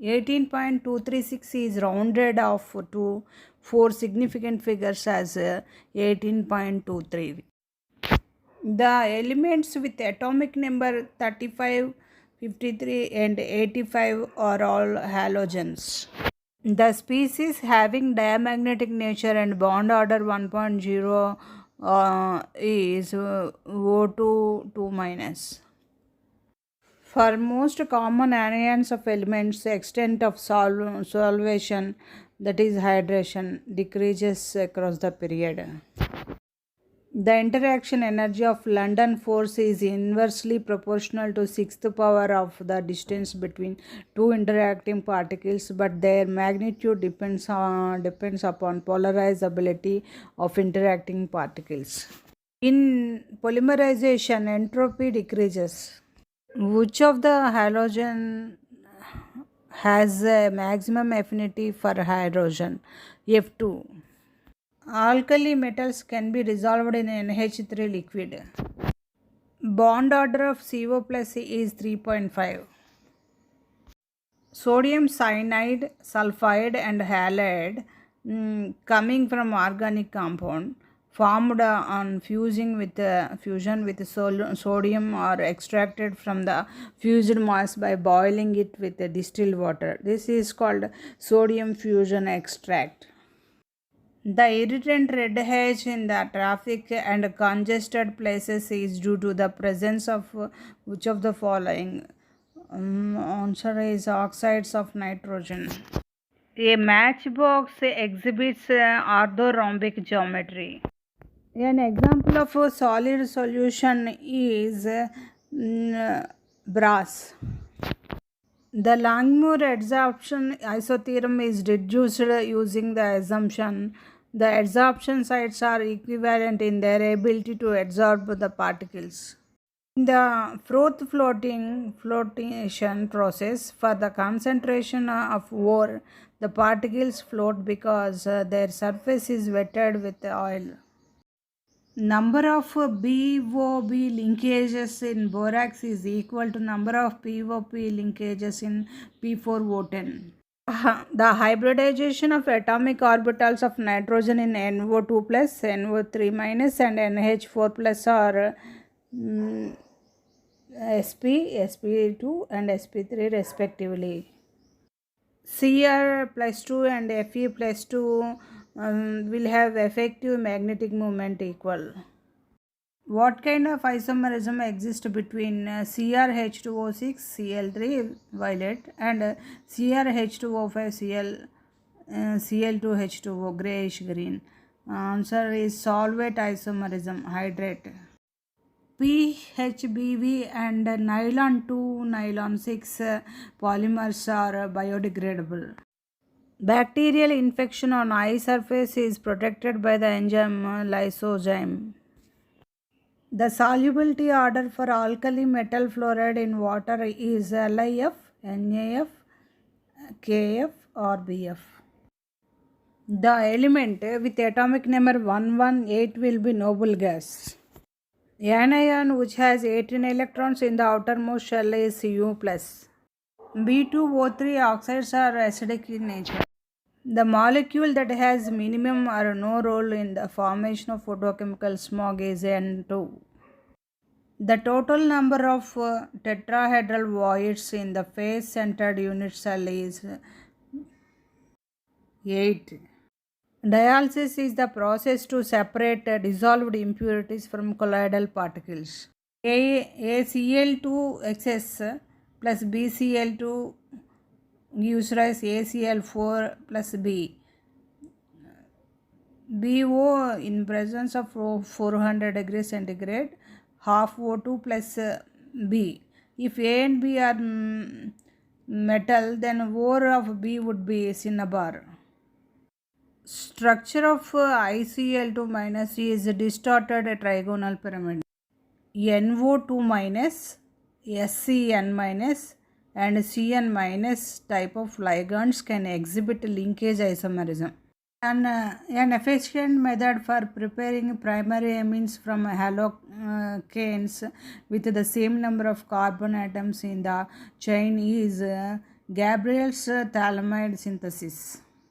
18.236 is rounded off to four significant figures as 18.23. The elements with atomic number 35, 53, and 85 are all halogens. The species having diamagnetic nature and bond order 1.0 is O2 2 minus. For most common anions of elements, the extent of solvation, that is hydration, decreases across the period. The interaction energy of London force is inversely proportional to sixth power of the distance between two interacting particles, but their magnitude depends upon polarizability of interacting particles. In polymerization, entropy decreases. Which of the halogen has a maximum affinity for hydrogen? F2. Alkali metals can be dissolved in NH3 liquid. Bond order of CO plus is 3.5. Sodium cyanide, sulfide, and halide coming from organic compound formed on fusion with sodium are extracted from the fused mass by boiling it with distilled water. This is called sodium fusion extract. The irritant red haze in the traffic and congested places is due to the presence of which of the following? Answer is oxides of nitrogen. A matchbox exhibits orthorhombic geometry. An example of a solid solution is brass. The Langmuir adsorption isotherm is deduced using the assumption the adsorption sites are equivalent in their ability to adsorb the particles. In the froth flotation process, for the concentration of ore, the particles float because their surface is wetted with oil. Number of BOB linkages in borax is equal to number of POP linkages in P4O10. The hybridization of atomic orbitals of nitrogen in NO2 plus, NO3 minus, and NH4 plus are sp2 and sp3 respectively. Cr plus 2 and Fe plus 2 will have effective magnetic moment equal. What kind of isomerism exists between CrH2O6 Cl3 violet and CrH2O5 Cl2H2O grayish green? Answer is solvate isomerism, hydrate. PHBV and nylon 2, nylon 6 polymers are biodegradable. Bacterial infection on eye surface is protected by the enzyme lysozyme. The solubility order for alkali metal fluoride in water is LiF, NaF, KF, or BF. The element with atomic number 118 will be noble gas. Anion which has 18 electrons in the outermost shell is U+. B2O3 oxides are acidic in nature. The molecule that has minimum or no role in the formation of photochemical smog is N2. The total number of tetrahedral voids in the face-centered unit cell is 8. Dialysis is the process to separate dissolved impurities from colloidal particles. ACl2 excess plus BCl2 gives rise ACl4 plus B. BO in presence of 400 degrees centigrade, half O2 plus B. If A and B are metal, then ore of B would be cinnabar. Structure of ICl2 minus is a distorted trigonal pyramid. NO2 minus, SCN minus, and CN minus type of ligands can exhibit linkage isomerism. An efficient method for preparing primary amines from halocanes with the same number of carbon atoms in the chain is Gabriel's phthalimide synthesis.